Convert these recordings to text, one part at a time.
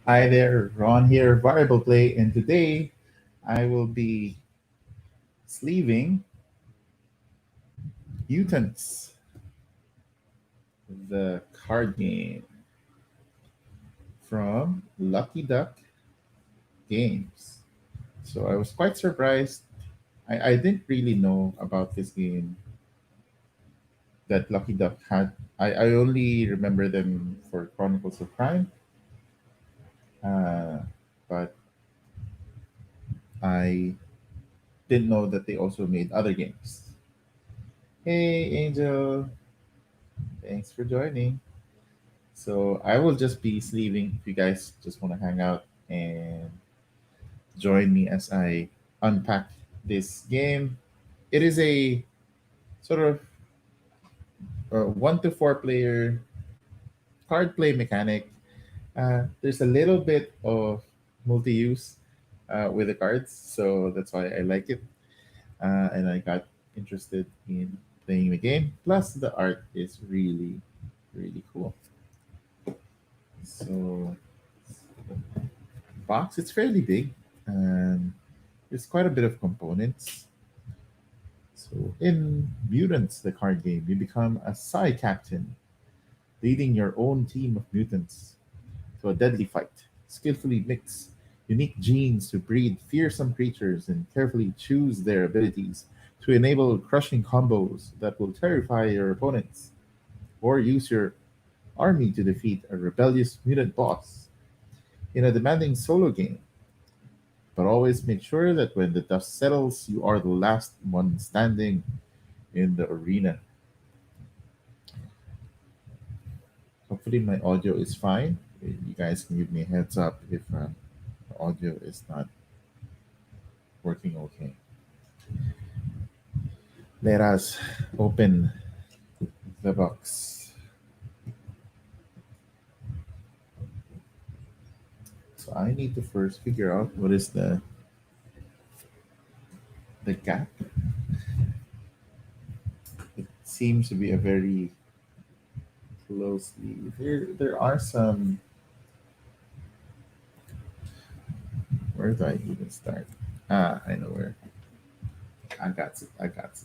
Hi there, Ron here, Variable Play, and today I will be sleeving Mutants, the card game from Lucky Duck Games. So I was quite surprised. I didn't really know about this game that Lucky Duck had. I only remember them for Chronicles of Crime, uh, but I didn't know that they also made other games. Hey, Angel, thanks for joining. So I will just be sleeving if you guys just want to hang out and join me as I unpack this game. It is a sort of 1 to 4 player card play mechanic. There's a little bit of multi-use with the cards, so that's why I like it. And I got interested in playing the game. Plus, the art is really, really cool. So box. It's fairly big, and there's quite a bit of components. So in Mutants, the card game, you become a Psy Captain, leading your own team of mutants to a deadly fight. Skillfully mix unique genes to breed fearsome creatures and carefully choose their abilities to enable crushing combos that will terrify your opponents, or use your army to defeat a rebellious mutant boss. In a demanding solo game, but always make sure that when the dust settles, you are the last one standing in the arena. Hopefully, my audio is fine. You guys can give me a heads up if the audio is not working okay. Let us open the box. So I need to first figure out what is the gap. It seems to be a very closely. There are some. Where do I even start? I know where. I got it. I got it.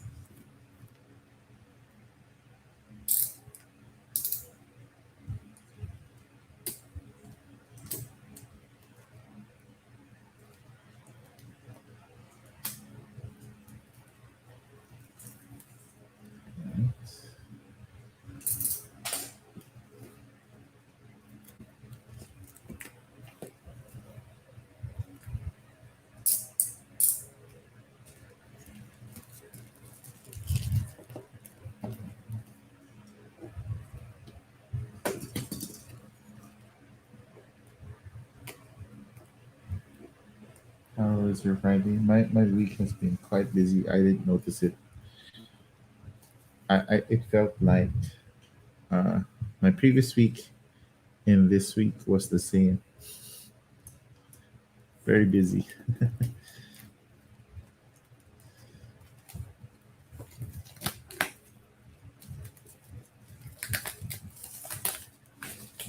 How was your Friday? My week has been quite busy. I didn't notice it. It felt like uh, my previous week and this week was the same. Very busy.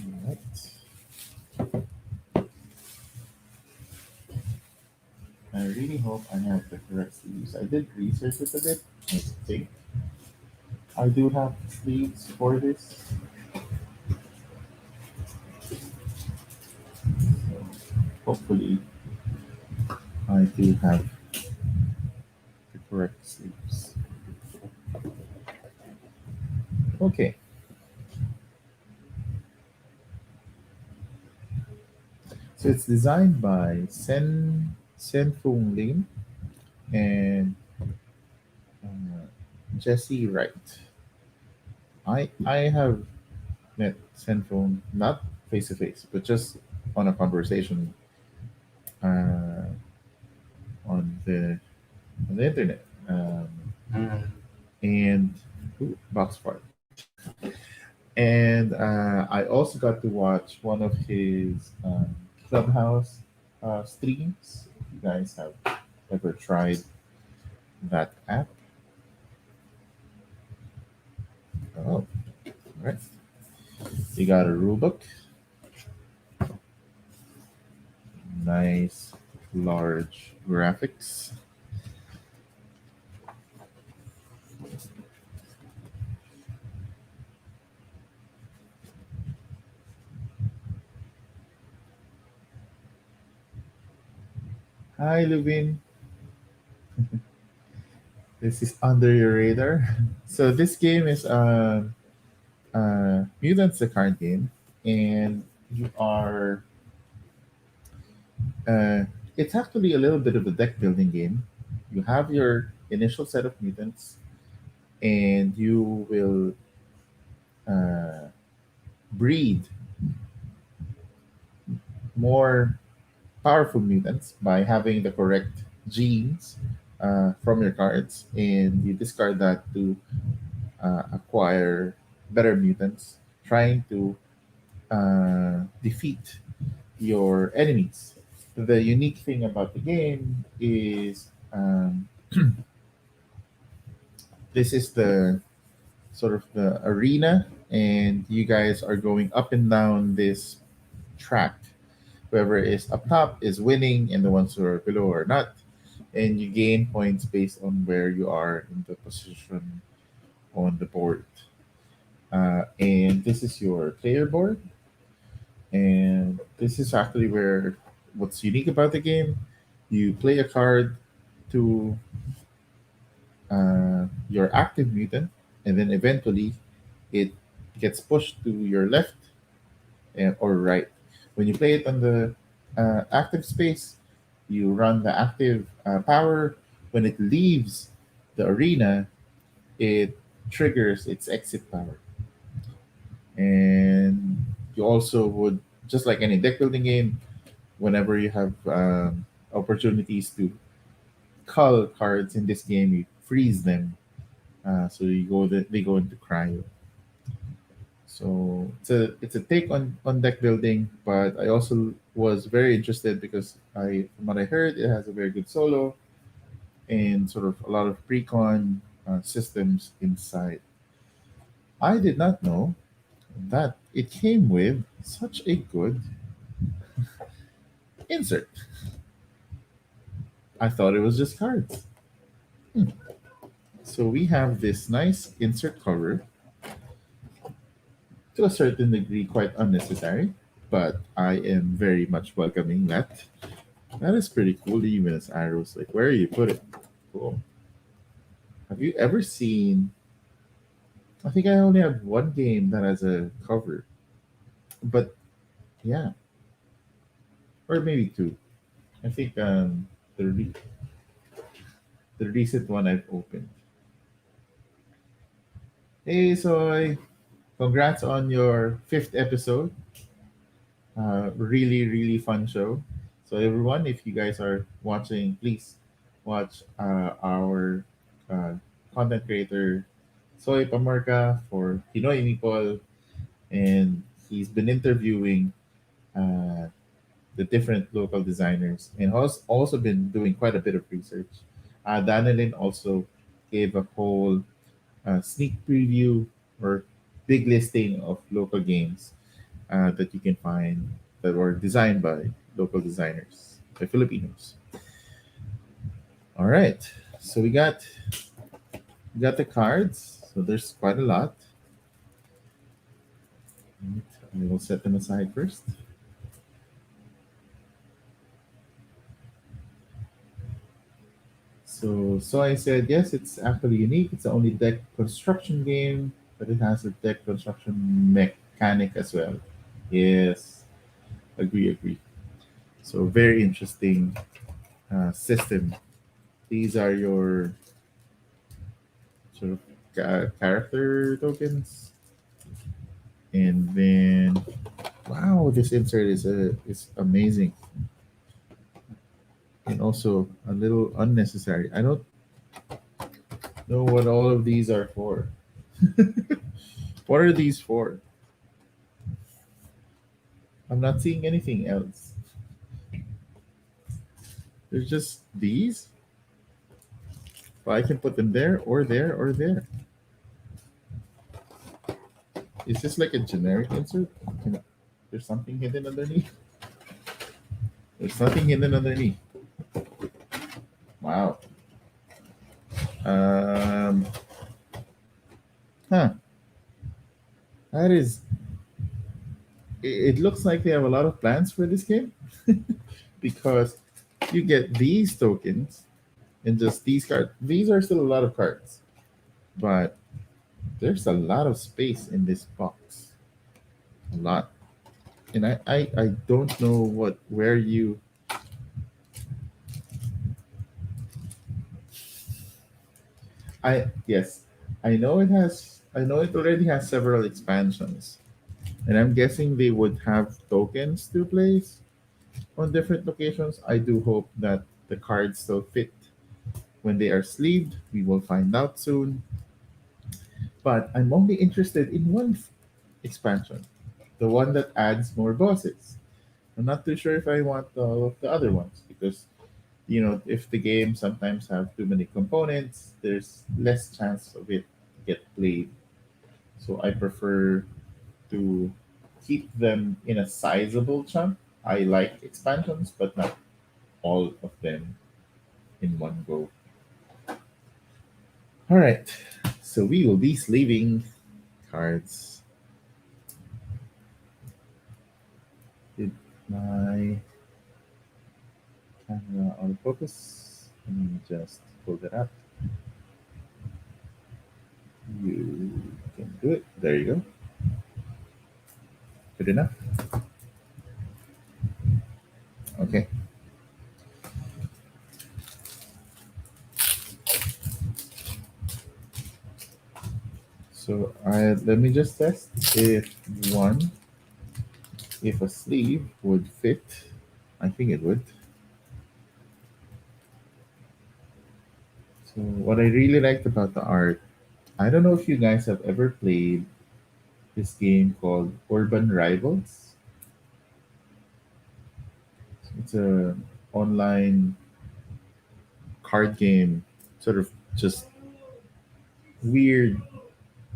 Alright. I really hope I have the correct sleeves. I did research it a bit. I think I do have sleeves for this. So hopefully I do have the correct sleeves. Okay. So it's designed by Sen Fung Lim and uh, Jesse Wright. I have met Sen Fung not face to face, but just on a conversation uh, on the internet. And ooh, box fart. And I also got to watch one of his Clubhouse streams. If you guys have ever tried that app, oh, right. You got a rule book. nice large graphics. Hi, Lubin. This is under your radar. So this game is Mutants the Card Game, and you are uh, it's actually a little bit of a deck building game. You have your initial set of mutants, and you will uh, breed more powerful mutants by having the correct genes from your cards, and you discard that to acquire better mutants, trying to defeat your enemies. The unique thing about the game is this is the sort of the arena, and you guys are going up and down this track. Whoever is up top is winning, and the ones who are below are not. And you gain points based on where you are in the position on the board. And this is your player board. And this is actually where what's unique about the game. You play a card to your active mutant, and then eventually it gets pushed to your left or right. When you play it on the active space, you run the active power. When it leaves the arena, it triggers its exit power. And you also would, just like any deck building game, whenever you have opportunities to cull cards in this game, you freeze them. So they go into cryo. So it's a take on deck building, but I also was very interested because from what I heard, it has a very good solo and sort of a lot of precon systems inside. I did not know that it came with such a good insert. I thought it was just cards. Hmm. So we have this nice insert cover, to a certain degree quite unnecessary, but I am very much welcoming that. That is pretty cool, even as arrows. Like, where you put it? Cool. Have you ever seen? I think I only have one game that has a cover, but yeah, or maybe two. I think the the recent one I've opened. Hey, Soy! Congrats on your fifth episode. Really, really fun show. So everyone, if you guys are watching, please watch our uh, content creator Soy Pamarka for Pinoy People, and he's been interviewing uh, the different local designers and has also been doing quite a bit of research. Danilin also gave a whole sneak preview or big listing of local games that you can find that were designed by local designers, by Filipinos. All right, so we got the cards. So there's quite a lot. Right, we will set them aside first. So I said yes. It's actually unique. It's the only deck construction game, but it has a deck construction mechanic as well. Yes, agree. So very interesting system. These are your sort of character tokens, and then wow, this insert is amazing and also a little unnecessary. I don't know what all of these are for. What are these for? I'm not seeing anything else. There's just these. Well, I can put them there or there or there. Is this like a generic insert? There's something hidden underneath. There's nothing hidden underneath. Wow. Um, huh. That is. It looks like they have a lot of plans for this game because you get these tokens and just these cards. These are still a lot of cards, but there's a lot of space in this box. A lot. And I don't know where you. Yes, I know it already has several expansions, and I'm guessing they would have tokens to place on different locations. I do hope that the cards still fit when they are sleeved. We will find out soon. But I'm only interested in one expansion, the one that adds more bosses. I'm not too sure if I want all of the other ones because if the game sometimes have too many components, there's less chance of it to get played. So I prefer to keep them in a sizable chunk. I like expansions, but not all of them in one go. All right, so we will be sleeving cards. Did my camera autofocus? Let me just pull that up. You can do it. There you go. Good enough. Okay. So let me just test one, if a sleeve would fit. I think it would. So what I really liked about the art, I don't know if you guys have ever played this game called Urban Rivals. It's a online card game, sort of just weird,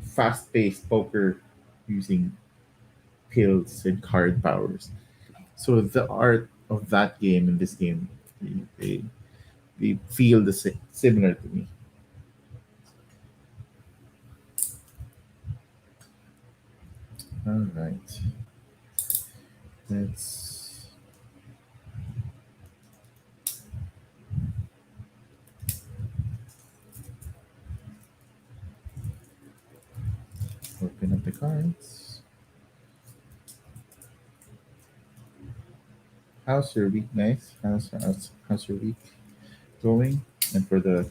fast-paced poker using pills and card powers. So the art of that game and this game, they, they feel similar to me. All right, let's open up the cards. How's your week, nice? How's your week going? And for the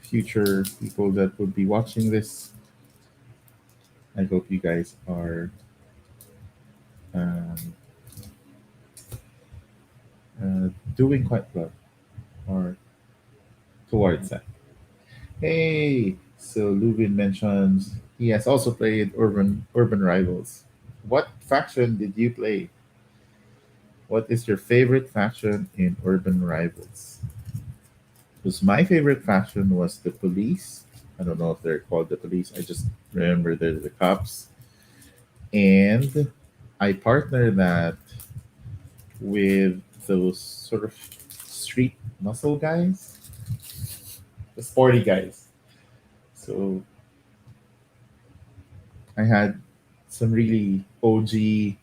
future people that would be watching this, I hope you guys are um, doing quite well or towards that. Hey, so Lubin mentions he has also played Urban Rivals. What faction did you play? What is your favorite faction in Urban Rivals? Because my favorite faction was the police. I don't know if they're called the police. I just remember they're the cops. And I partner that with those sort of street muscle guys, the sporty guys. So I had some really OG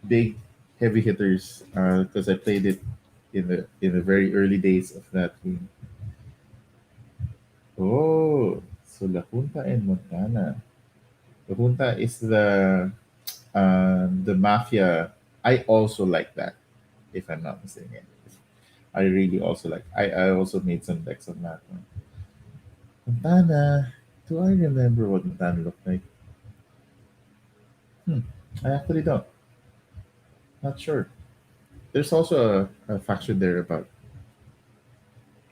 big heavy hitters because I played it in the very early days of that game. Oh, so La Junta and Montana. La Junta is the mafia. I also like that, if I'm not mistaken. I really also like. I also made some decks on that one. Montana. Do I remember what Montana looked like? Hmm. I actually don't. Not sure. There's also a faction there about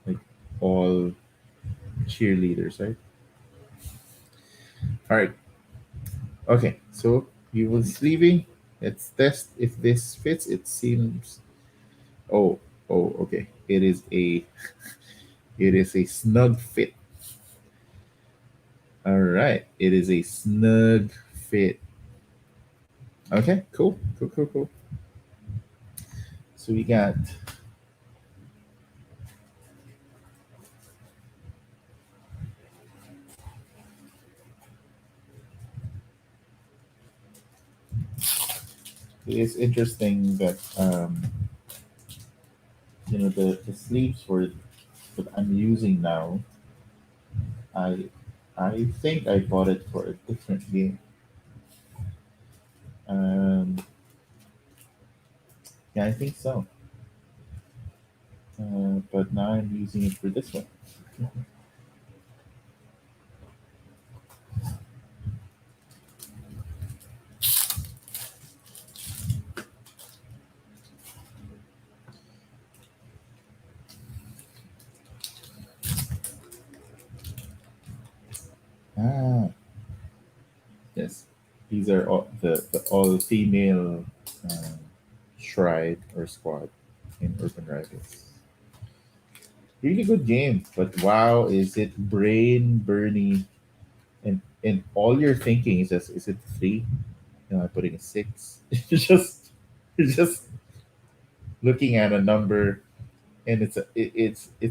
like all cheerleaders, right? All right. Okay. So you will sleeving. Let's test if this fits. It seems. Oh. Oh. Okay. It is a snug fit. All right. It is a snug fit. Okay. Cool. Cool. Cool. Cool. So we got it's interesting that the sleeves for that I'm using now. I I think I bought it for a different game. Um, yeah, I think so. But now I'm using it for this one. Ah, yes. These are the all female uh, shrine or squad in Urban Rivals. Really good game, but wow, is it brain burning? And all you're thinking is just, is it three? Am I putting a six? You're just looking at a number, and it's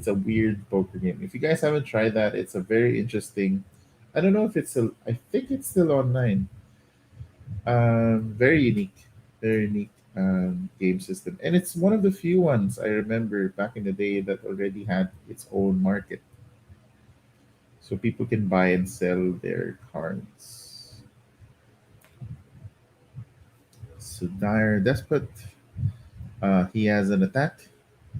a weird poker game. If you guys haven't tried that, it's a very interesting. I don't know if it's still. I think it's still online. Very unique, very unique game system, and it's one of the few ones I remember back in the day that already had its own market, so people can buy and sell their cards. So Dire Despot, he has an attack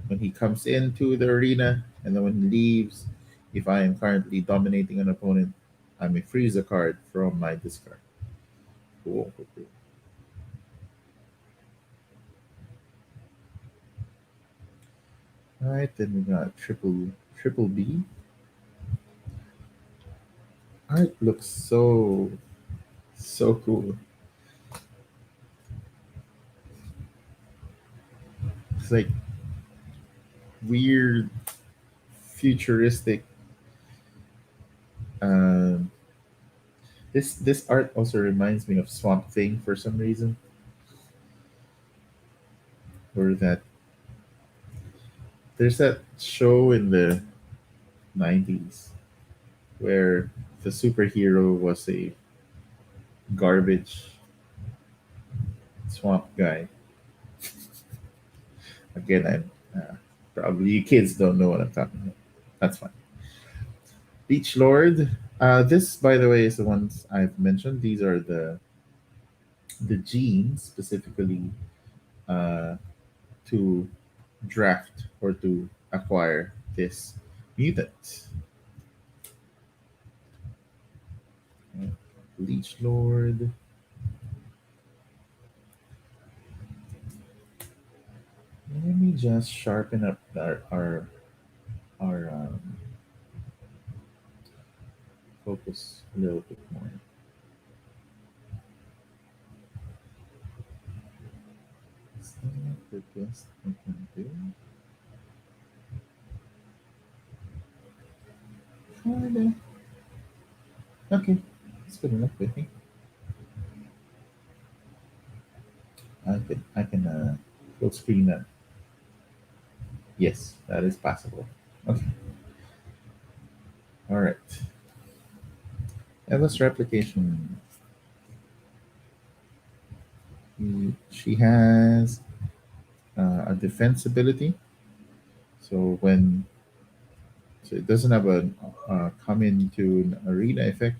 when he comes into the arena, and then when he leaves, if I am currently dominating an opponent, I may freeze a card from my discard. Cool. Cool, cool. All right, then we got triple B. Art looks so cool. It's like weird, futuristic. Um, this art also reminds me of Swamp Thing for some reason, or that there's that show in the '90s where the superhero was a garbage swamp guy. Again, probably you kids don't know what I'm talking about. That's fine. Beach Lord. This, by the way, is the ones I've mentioned. These are the genes specifically uh, to draft or to acquire this mutant. Leech Lord. Let me just sharpen up our focus a little bit more. Is that the best I can do? Kinda. Okay, it's good enough. I think I can full screen that. Yes, that is possible. Okay, all right. Eva's replication. She has a defense ability. So when so it doesn't have a come into an arena effect,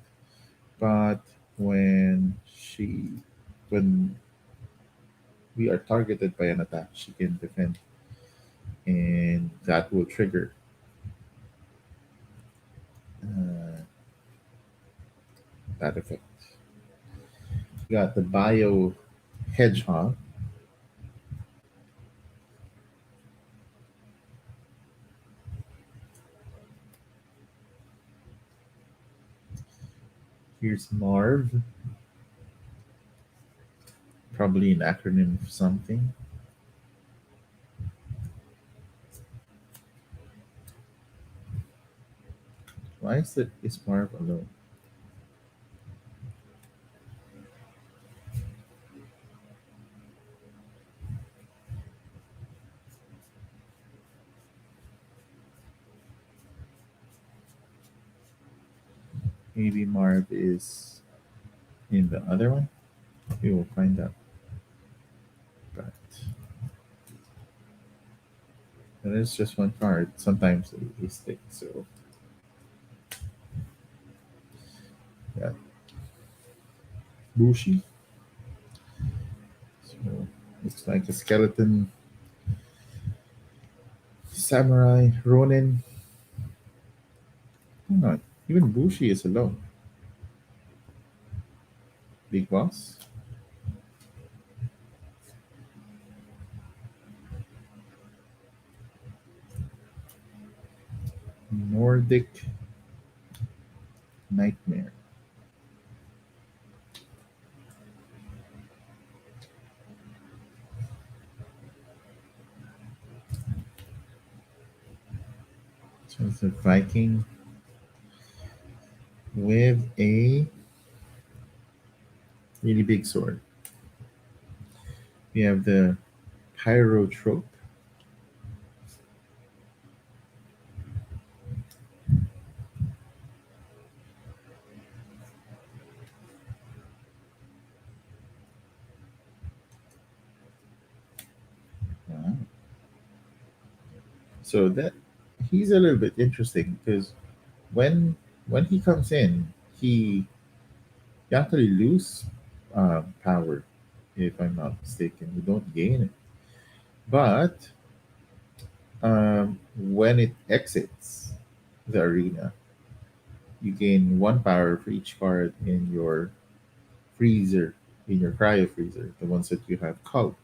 but when she when we are targeted by an attack, she can defend, and that will trigger uh, that effect. We got the bio hedgehog. Here's Marv, probably an acronym for something. Why is Marv alone? Maybe Marv is in the other one. We will find out. But there's just one card. Sometimes they stick. So yeah, Bushi. So looks like a skeleton samurai Ronin. Oh, no, even Bushi is alone. Big boss. Nordic Nightmare. So it's a Viking with a really big sword. We have the Pyrotrope. Wow. So that he's a little bit interesting because when when he comes in, he you actually lose power, if I'm not mistaken. You don't gain it. But when it exits the arena, you gain one power for each card in your freezer, in your cryo freezer, the ones that you have cult.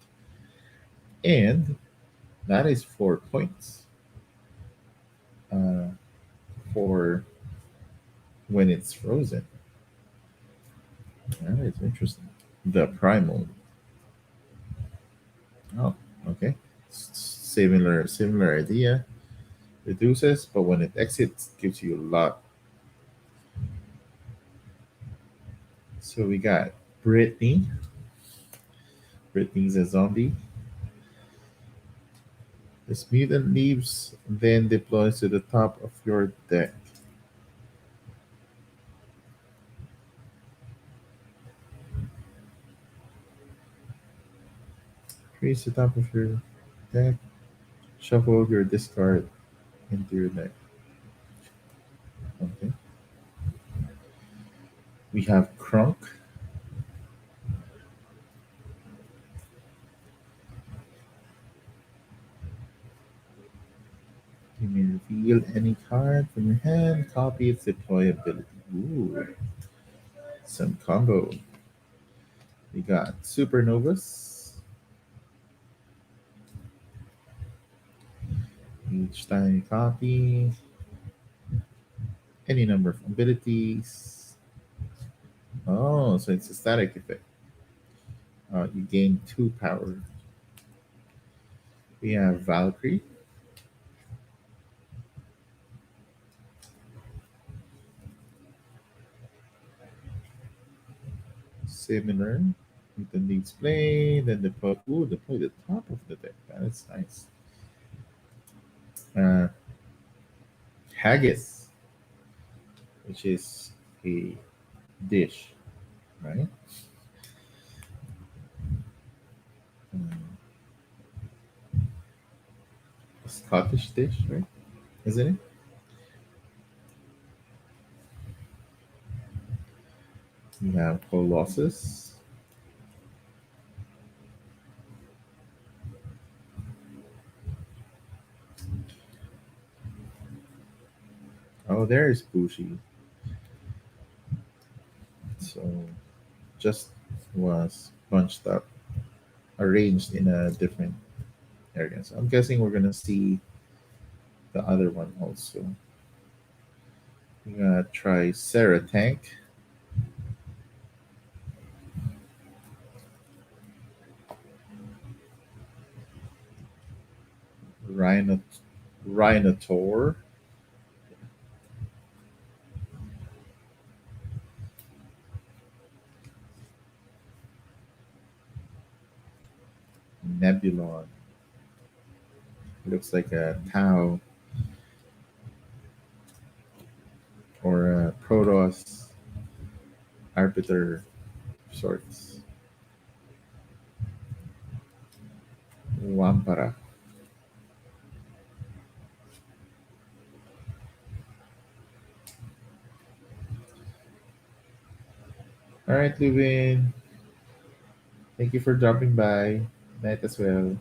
And that is 4 points uh, for when it's frozen. That is interesting. The primal. Oh, okay. Similar idea. Reduces, but when it exits, gives you a lot. So we got Brittany. Brittany's a zombie. This mutant leaves, then deploys to the top of your deck. Increase the top of your deck. Shuffle your discard into your deck. Okay. We have Krunk. You may reveal any card from your hand, copy its deployability. Ooh, some combo. We got Supernovas. Each time you copy any number of abilities. Oh, so it's a static effect. You gain 2 power. We have Valkyrie. Similar. Mutant needs play, then deploy the top of the deck. That is nice. Uh, Haggis, which is a dish, right? Um, a Scottish dish, right? Isn't it? We have Colossus. Oh, there's Bushi. So just was bunched up, arranged in a different area. So I'm guessing we're gonna see the other one also. We're gonna try Sarah Tank. Rhino, Rhinotaur. Nebulon. Looks like a Tau or a Protoss. arbiter of sorts. Wampara. All right, Lubin. Thank you for dropping by. Night as well.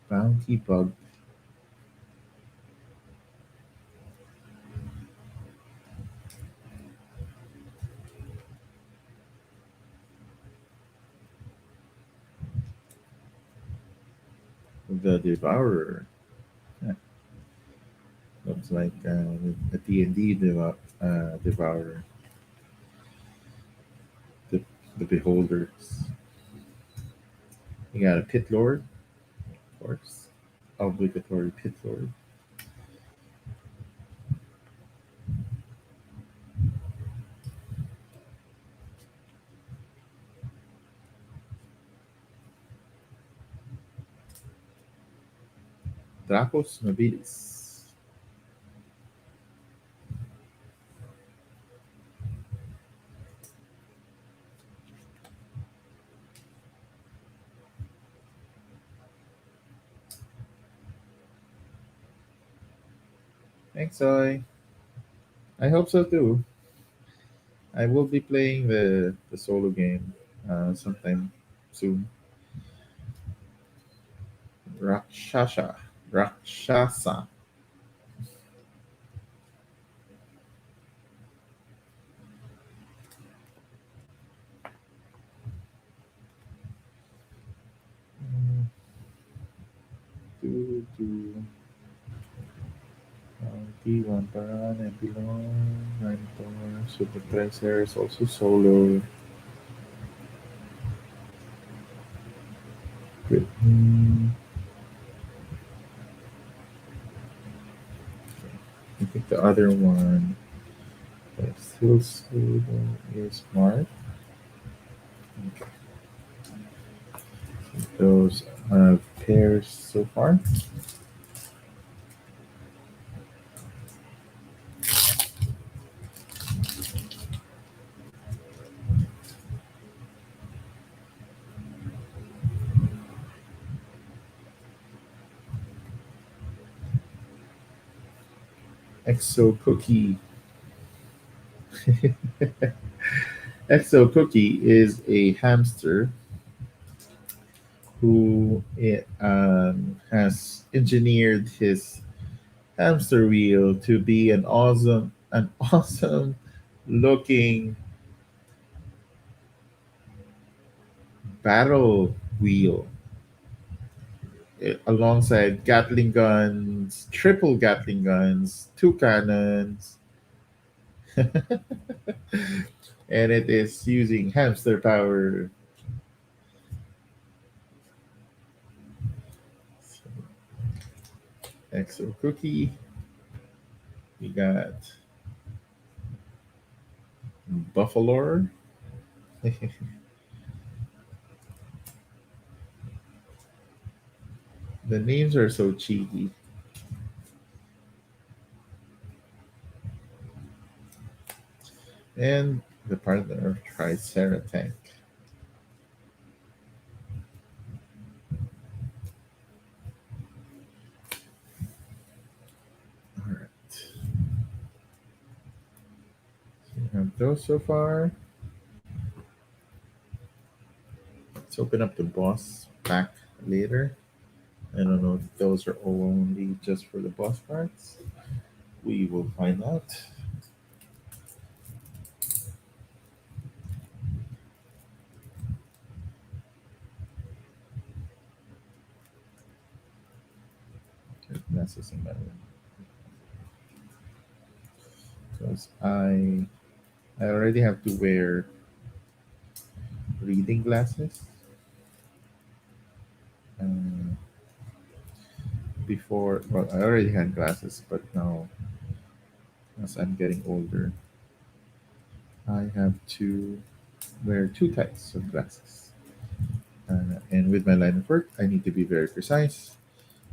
Bounty bug. The Devourer. Yeah, looks like a D&D Devourer. The, the Beholders. You got a Pit Lord, of course. Obligatory Pit Lord. Dracos Nobilis. Thanks, Soy. I hope so too. I will be playing the solo game sometime soon. Rakshasa. Rakshasa. Mm, do. D1 Paran, Epilon, Mentor, Super Tracer is also solo. Mm, I think the other one that's still solo is Mark. Okay. Those pairs so far. Exo Cookie. Exo Cookie is a hamster who has engineered his hamster wheel to be an awesome looking battle wheel alongside Gatling guns, triple Gatling guns, two cannons, and it is using hamster power. Exo Cookie. We got Buffalo. The names are so cheeky. And the partner Tricerattank. All right. So we have those so far. Let's open up the boss pack later. I don't know if those are only just for the boss parts. We will find out. There's messes in my room. Because I already have to wear reading glasses. Uh, Before, well, I already had glasses, but now as I'm getting older, I have to wear two types of glasses. And with my line of work, I need to be very precise.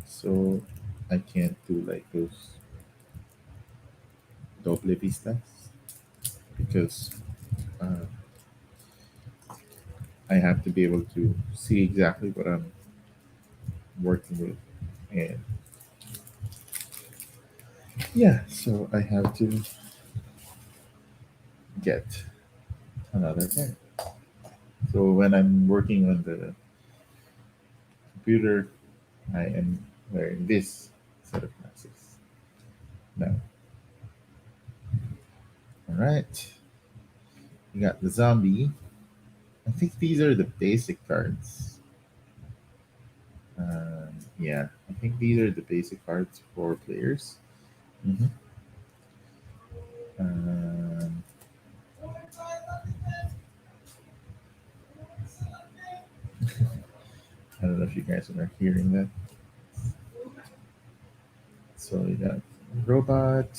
So I can't do like those doble vistas because uh, I have to be able to see exactly what I'm working with. And yeah, so I have to get another pair. So when I'm working on the computer, I am wearing this set of glasses. Now, all right, we got the zombie. I think these are the basic cards. Yeah, I think these are the basic cards for players. hmm Um, I don't know if you guys are hearing that. So we got robot.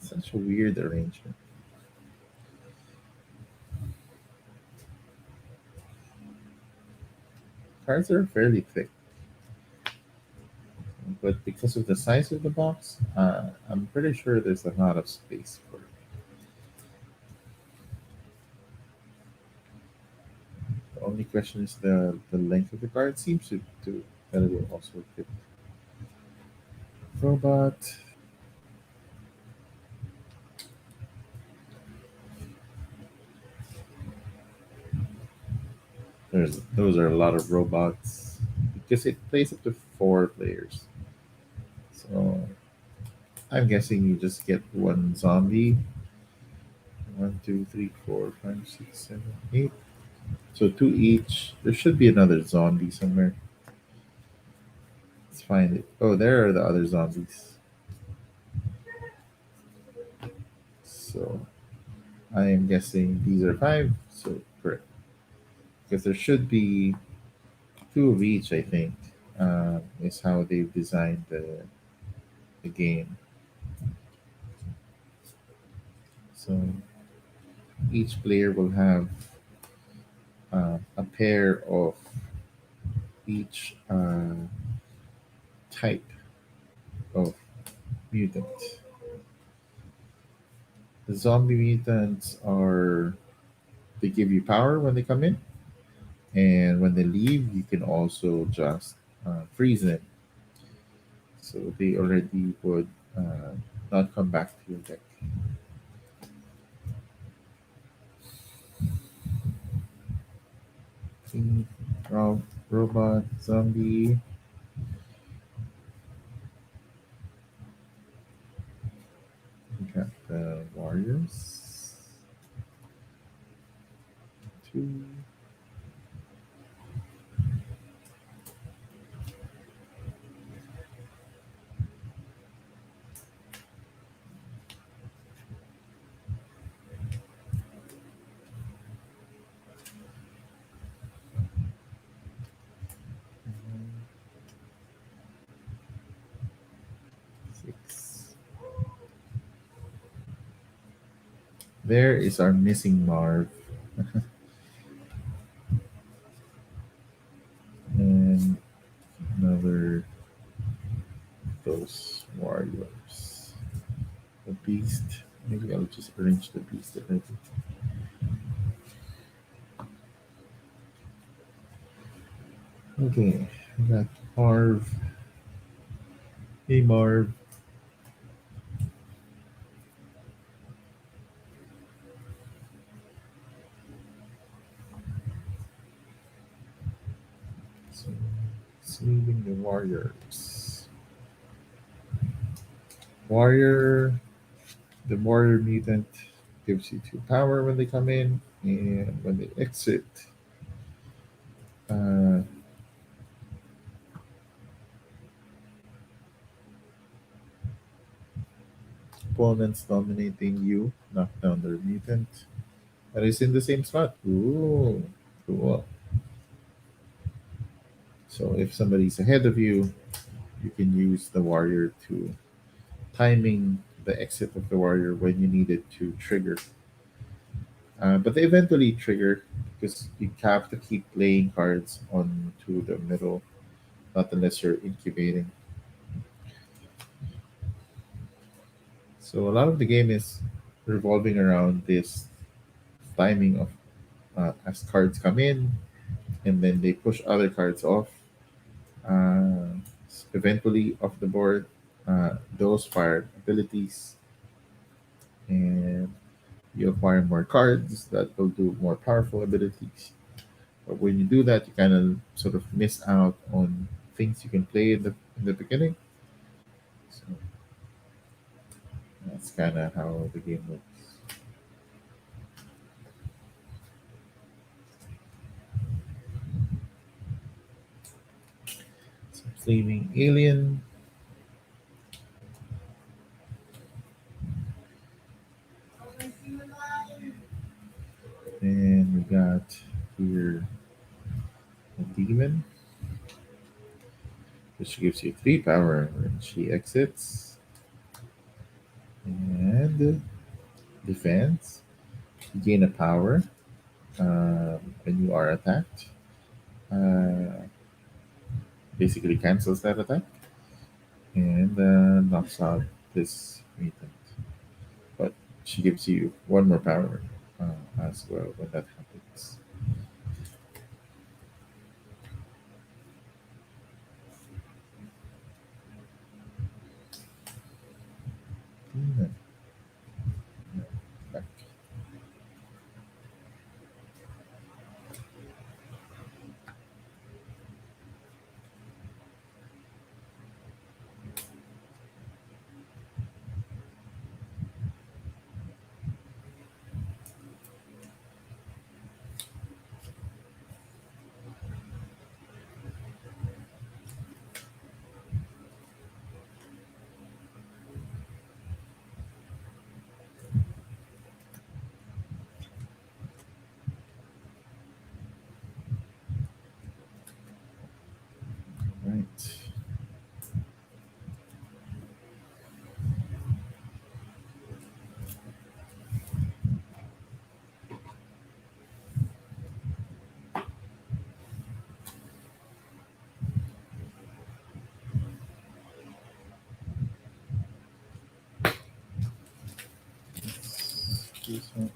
Such a weird arrangement. Cards are fairly thick, but because of the size of the box, I'm pretty sure there's a lot of space for it. The only question is the length of the card. Seems to that it will also fit. Robot. There's those are a lot of robots because it plays up to 4 players. So I'm guessing you just get one zombie. One, two, three, four, five, six, seven, eight. So two each. There should be another zombie somewhere. Let's find it. Oh, there are the other zombies. So I am guessing these are 5. So correct. Because there should be 2 of each, I think, is how they've designed the game. So each player will have a pair of each type of mutant. The zombie mutants are they give you power when they come in, and when they leave, you can also just freeze them, so they already would not come back to your deck. King, robot, zombie. We got the warriors. 2, 6. There is our missing Marv. And another those warriors. The beast. Maybe I'll just arrange the beast already. Okay, I got Marv. Hey Marv. So, sleeping the warriors. Warrior. The warrior mutant gives you 2 power when they come in, and when they exit, uh, opponents dominating you knock down their mutant that is in the same spot. Ooh, cool. So if somebody's ahead of you, you can use the warrior to timing the exit of the warrior when you need it to trigger. But they eventually trigger because you have to keep playing cards onto the middle, not unless you're incubating. So a lot of the game is revolving around this timing of as cards come in and then they push other cards off, uh, eventually off the board. Those fire abilities, and you acquire more cards that will do more powerful abilities. But when you do that, you kind of sort of miss out on things you can play in the beginning. So that's kind of how the game works. So Flaming Alien, and we got here a demon, which gives you 3 power when she exits, and defense. You gain a power when you are attacked. Uh, Basically cancels that attack and knocks out this mutant. But she gives you 1 more power as well when that happens. Demon. Back. Right. This one.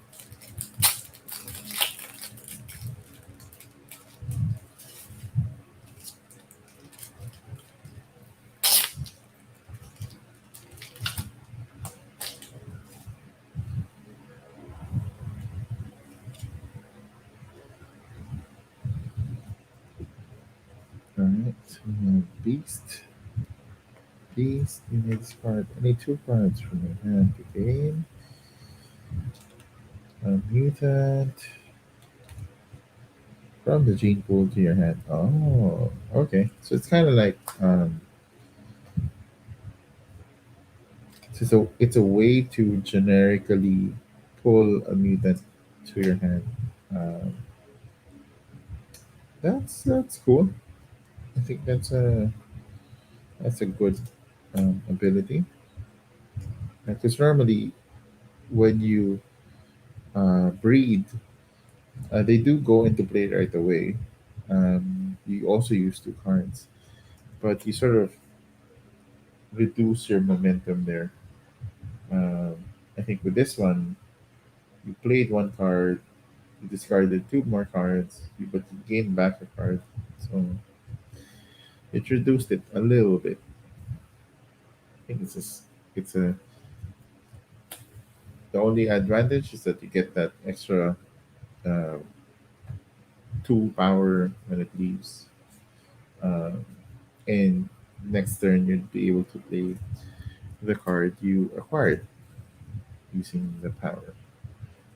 Alright. We have Beast. Beast. You may discard any 2 cards from your hand to gain. A mutant from the gene pool to your hand. Oh, okay. So it's kind of like it's a way to generically pull a mutant to your hand. Um, that's cool. I think that's a good ability. Because normally when you breed, they do go into play right away. You also use 2 cards, but you sort of reduce your momentum there. Um, I think with this one, you played 1 card, you discarded 2 more cards, but you gained back a card, so it reduced it a little bit. I think it's a the only advantage is that you get that extra uh, 2 power when it leaves, uh, and next turn you'd be able to play the card you acquired using the power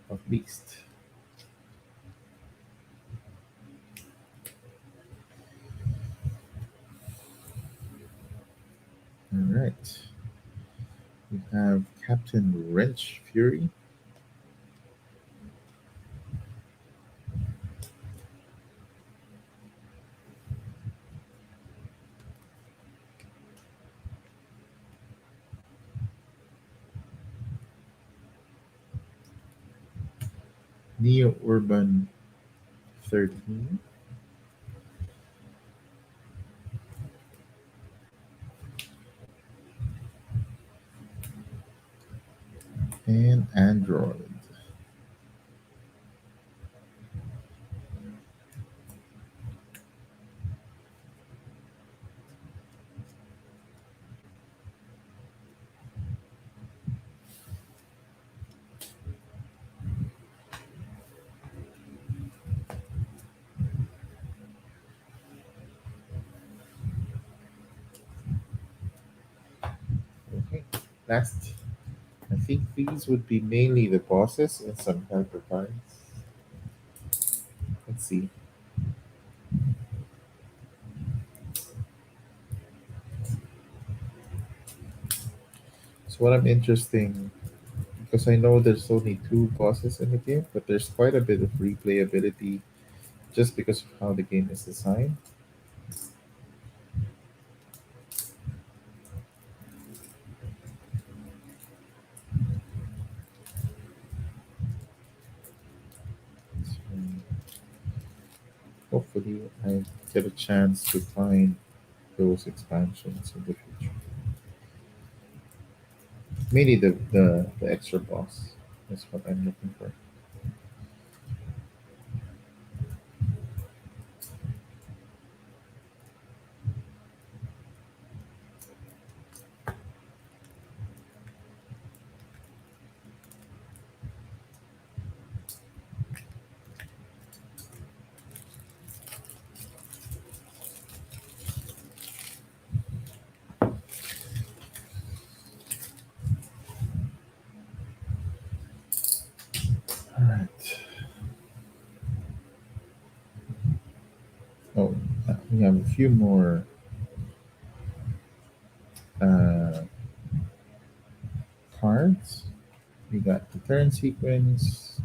of Beast. All right, we have Captain Wrench Fury. Neo Urban 13, and Android. Okay, last. I think these would be mainly the bosses and some helper cards. Let's see. So what I'm interesting, because I know there's only two bosses in the game, but there's quite a bit of replayability just because of how the game is designed. So hopefully I get a chance to find those expansions in the future. Mainly the extra boss is what I'm looking for. Alright. Oh, we have a few more uh, cards. We got the turn sequence.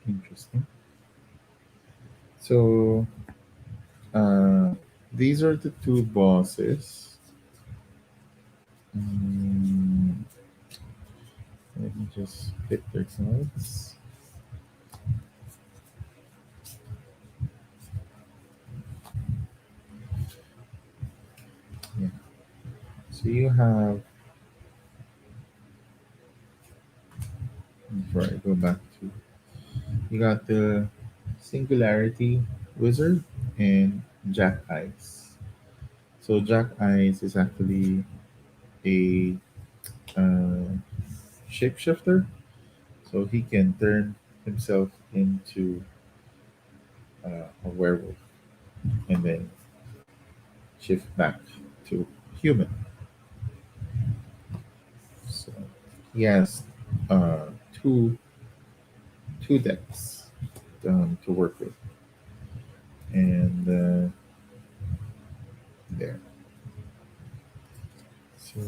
Interesting. So uh, these are the two bosses. Mm, let me just hit their sides. Yeah. So you have, before I go back to, you got the Singularity Wizard and Jack Eyes. So Jack Eyes is actually a uh, shapeshifter, so he can turn himself into a werewolf and then shift back to human. So he has uh, two two decks to work with, and there. So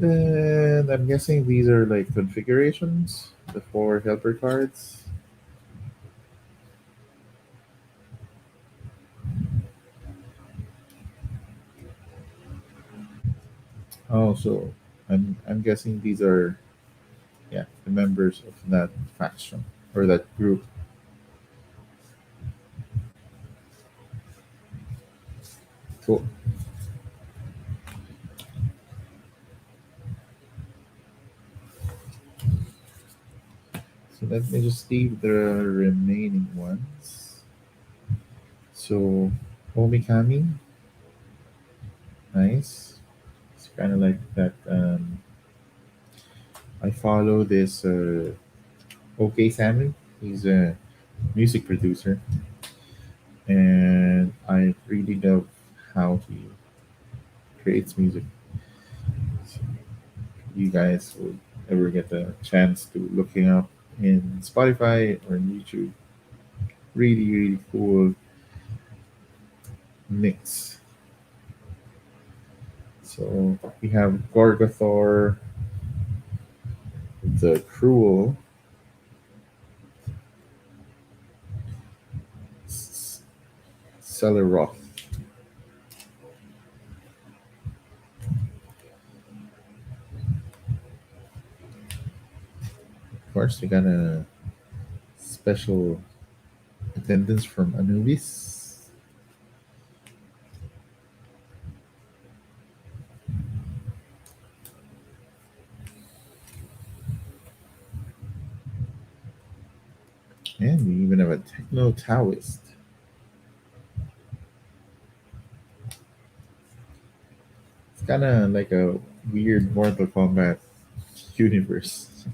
and I'm guessing these are like configurations, the four helper cards. Oh, so I'm guessing these are, yeah, the members of that faction or that group. Cool. So let me just leave the remaining ones. So Omikami, nice. It's kind of like that. I follow this OK Sammy. He's a music producer, and I really love how he creates music. you guys would ever get the chance to looking up in Spotify or in YouTube. Really, really cool mix. So we have Gorgothor, the Cruel, S- Celeroth. Of course, we got a special attendance from Anubis. And we even have a Techno Taoist. It's kind of like a weird Mortal Kombat universe.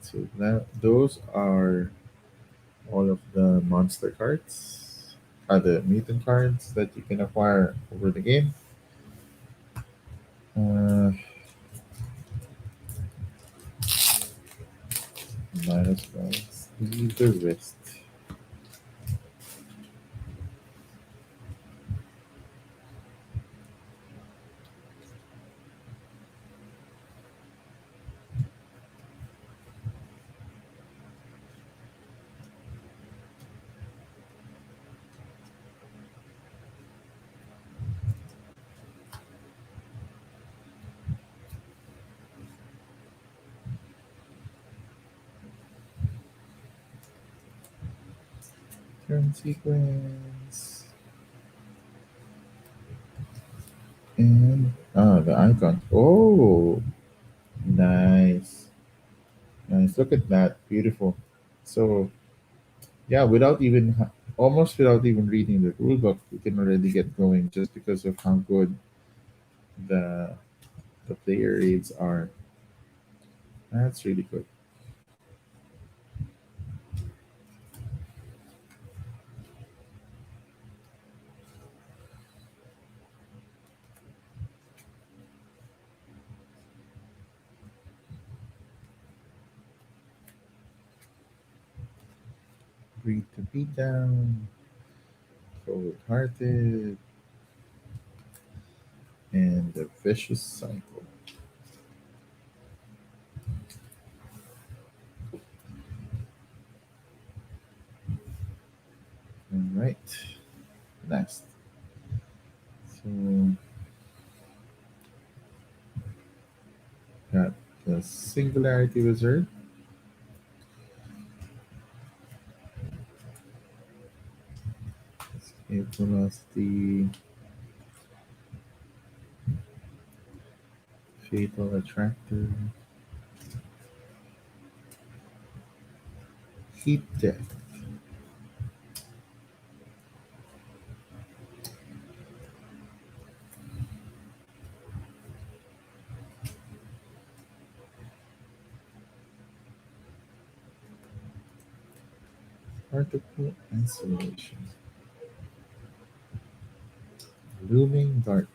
So that those are all of the monster cards, the mutant cards that you can acquire over the game. Uh, Might as well leave the rest. Turn sequence and the icon. Oh, nice, nice. Look at that, beautiful. So yeah, almost without even reading the rule book, we can already get going just because of how good the the player aids are. That's really good. Read to beat down, cold hearted, and the vicious cycle. All right, next. So got the Singularity Wizard, Escape Velocity, Fatal Attractor, Heat Death, Particle Isolation, Looming Darkness,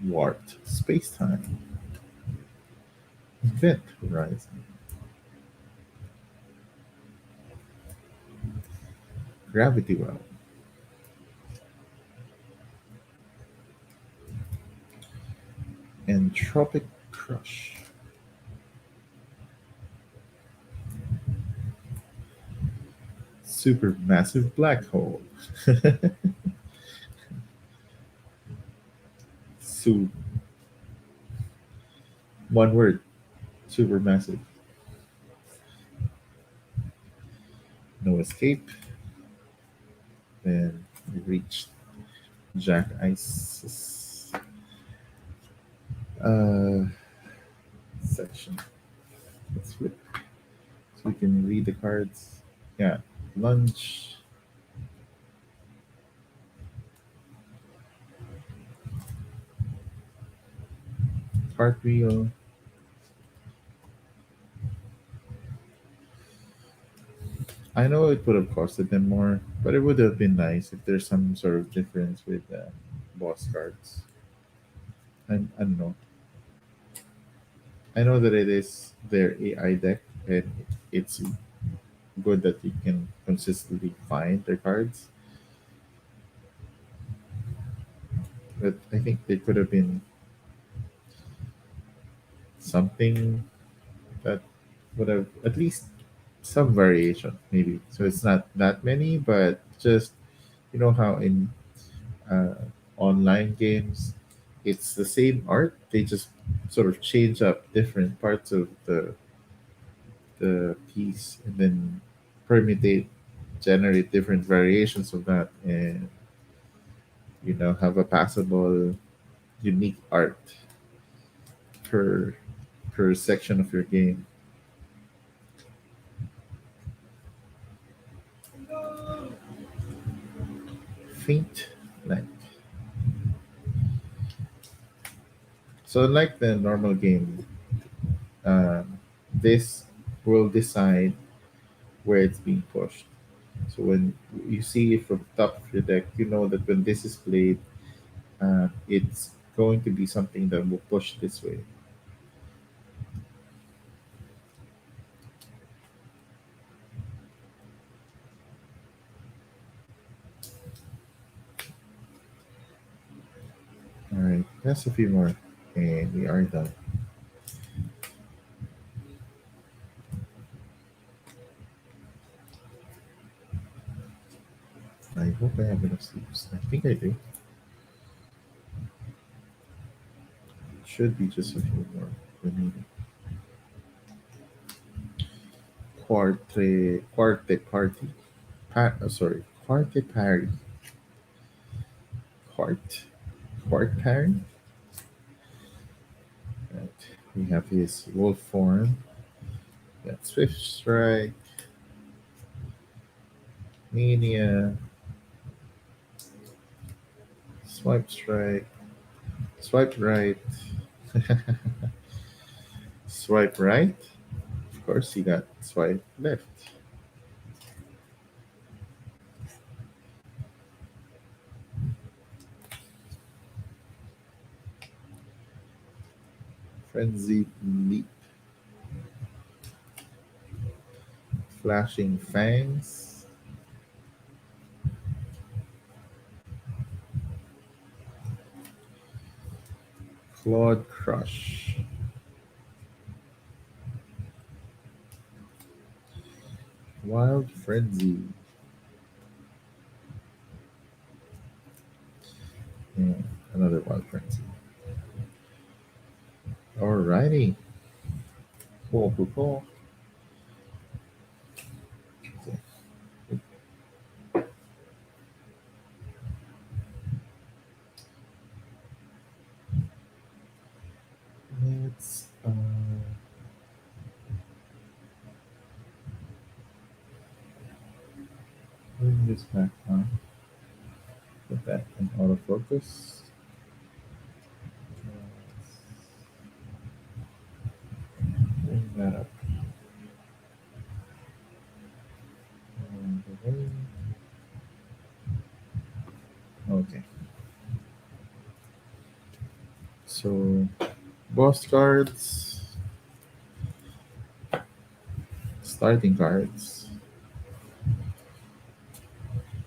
Warped Spacetime, Event Horizon, Gravity Well, Entropic Crush, Supermassive Black Hole, Su- one word, Supermassive, No Escape, then we reached Jack Ice's uh, section. Let's flip so we can read the cards. Yeah, lunch, cartwheel, I know it would have costed them more, but it would have been nice if there's some sort of difference with boss cards. I don't know. I know that it is their AI deck, and it's good that you can consistently find their cards. But I think there could have been something that would have at least some variation, maybe. So it's not that many, but just how in uh, online games, it's the same art. They just sort of change up different parts of the piece and then permutate, generate different variations of that, and have a passable, unique art per section of your game. Faint light. So unlike the normal game, this will decide where it's being pushed. So when you see it from the top of your deck, you know that when this is played, it's going to be something that will push this way. All right, that's a few more, and we are done. I hope I have enough sleeps. I think I do. Should be just a few more remaining. Quarte party. Sorry, quarte parry. Quart. Quart parry. Right. We have his wolf form. Got swift strike, mania, swipe strike, swipe right, swipe right. Of course, he got swipe left. Frenzied leap, flashing fangs, clawed crush, wild frenzy, and another wild frenzy. Alrighty, cool, cool, cool. Okay, let's bring this back on. Put that in autofocus. Bring that up. And away. Okay, so boss cards, starting cards.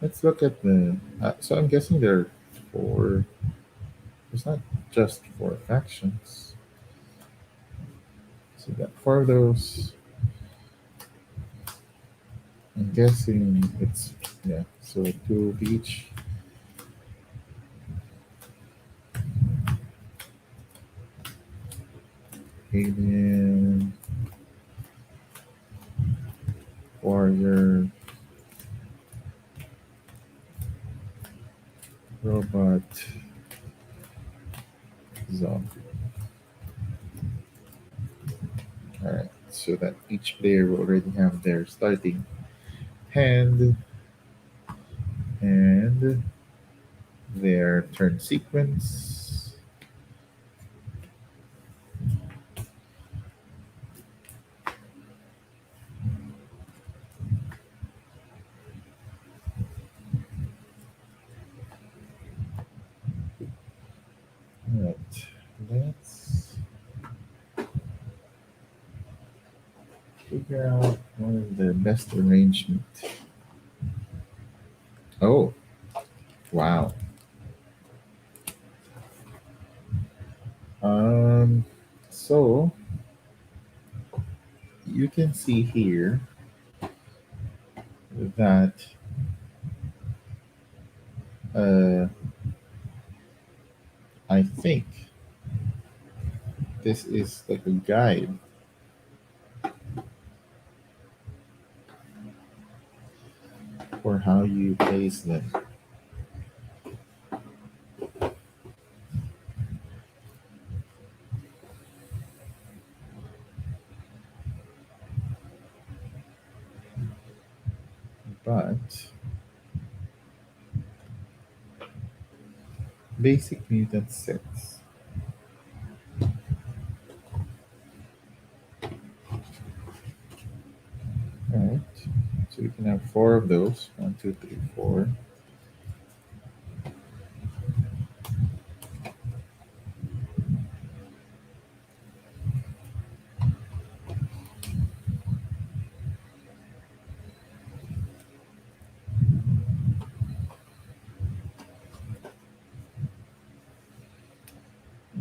Let's look at the. So I'm guessing there are four. There's not just four factions. So we got four of those. I'm guessing it's yeah. So two of each. Alien, warrior, robot, zombie. All right. So that each player will already have their starting hand and their turn sequence. figure out what is the best arrangement. Oh, wow. Um, so you can see here that uh, I think this is like a guide for how you place them. But basic mutant sets. Alright. So we can have four of those. One, two, three, four.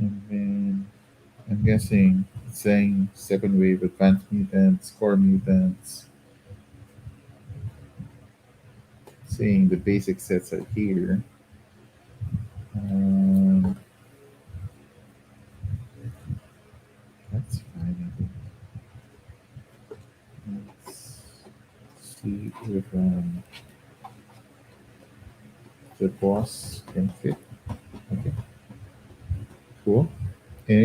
And then I'm guessing it's saying second wave advanced mutants, core mutants. Saying the basic sets are here. Um, that's fine, I think. Let's see if the boss can fit. Okay, cool. And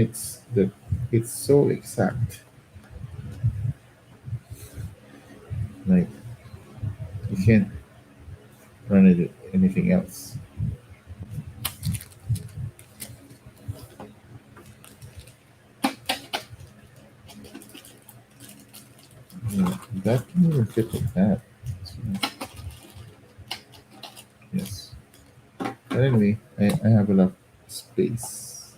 it's so exact. Like you can't run it anything else. Yeah, that can even fit like that. So, yes. But anyway, I have enough space.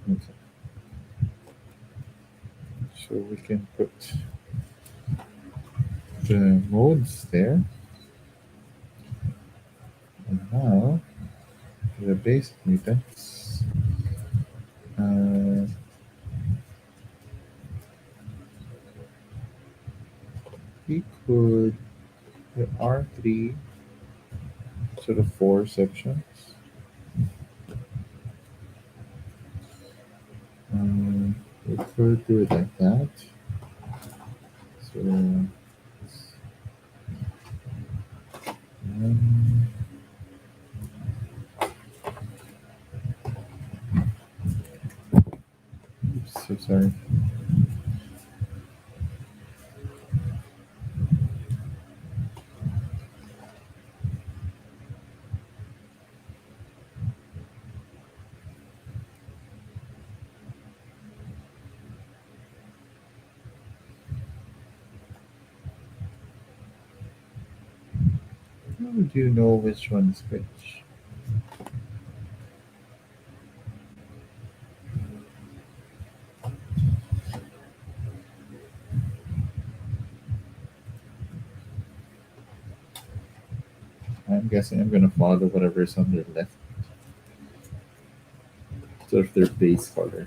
Okay. So we can put the modes there. And now the basic mutants. Uh, we could there are three sort of four sections. Um, we could do it like that. So um, oops, so sorry. How would you know which one is which? I'm guessing I'm gonna follow whatever is on their left, sort of their base color.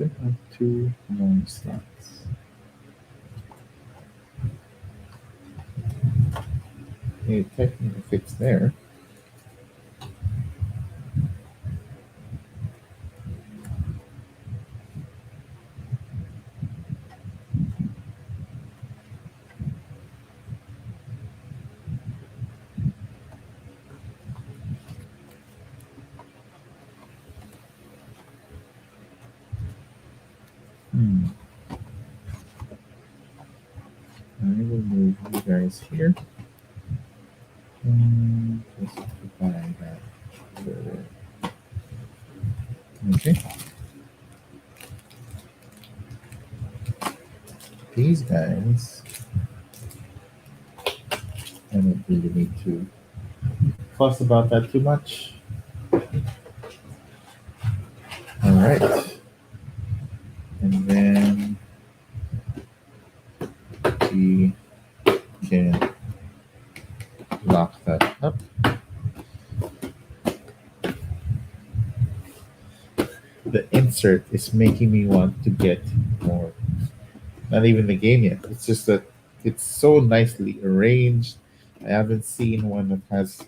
still have two more slots. A technical fix there. Hmm. I will move you guys here. Just to buy that further. Okay. These guys, I don't really need to fuss about that too much. All right. And then we can lock that up. The insert is making me want to get more. Not even the game yet. It's just that it's so nicely arranged. I haven't seen one that has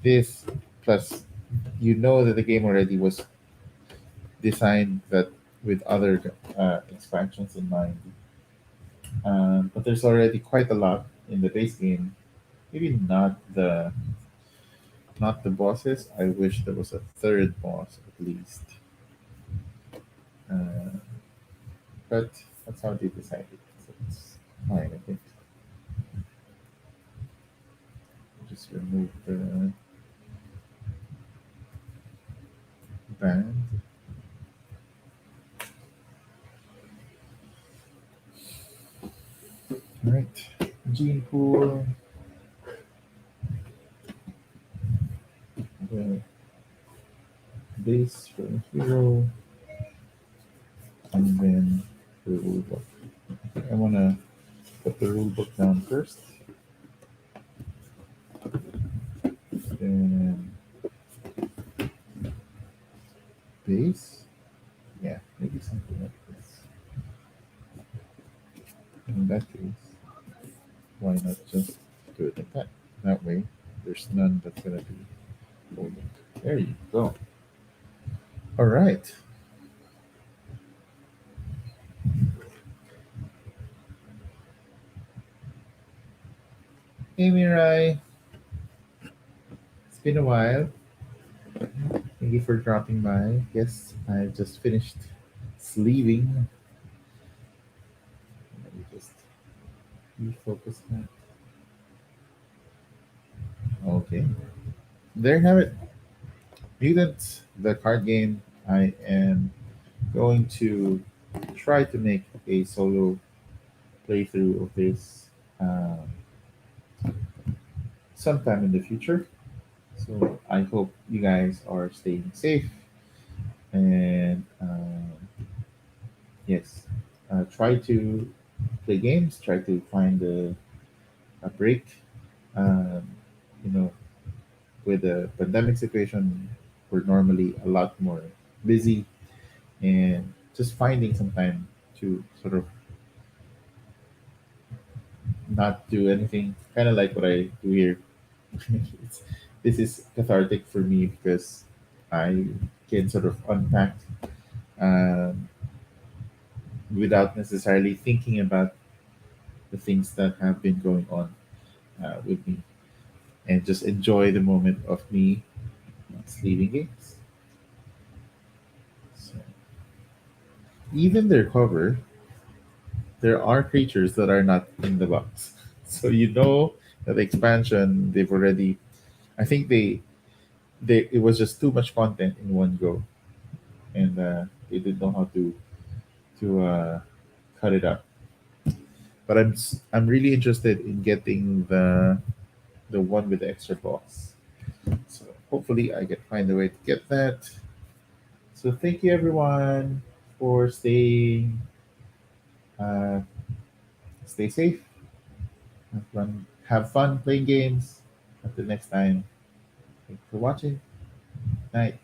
this. Plus, you know that the game already was designed that with other expansions in mind. But there's already quite a lot in the base game. Maybe not the bosses. I wish there was a third boss at least. Uh, but that's how they decided. So it's fine, I think. Just remove the band. All right, gene pool. The base for the hero, and then the rule book. I want to put the rule book down first. Then base. Yeah, maybe something like this. In that case, why not just do it like that? That way, there's none that's gonna be holding. There you go. All right. Hey Mirai, it's been a while. Thank you for dropping by. Yes, I just finished sleeving. Let me just refocus that. Okay. There you have it. Mutants, the card game. I am going to try to make a solo playthrough of this sometime in the future. So I hope you guys are staying safe and yes, try to play games. Try to find a break. Um, you know, with the pandemic situation, we're normally a lot more busy, and just finding some time to sort of not do anything, kind of like what I do here. it's, this is cathartic for me because I can sort of unpack um, without necessarily thinking about the things that have been going on with me, and just enjoy the moment of me sleeping games. So, even their cover, there are creatures that are not in the box. So you know that the expansion they've already. I think they it was just too much content in one go, and they didn't know how to cut it up. But I'm really interested in getting the one with the extra box. So hopefully I can find a way to get that. So thank you everyone for staying. Uh, stay safe. Have fun playing games. Until next time. Thanks for watching. Night.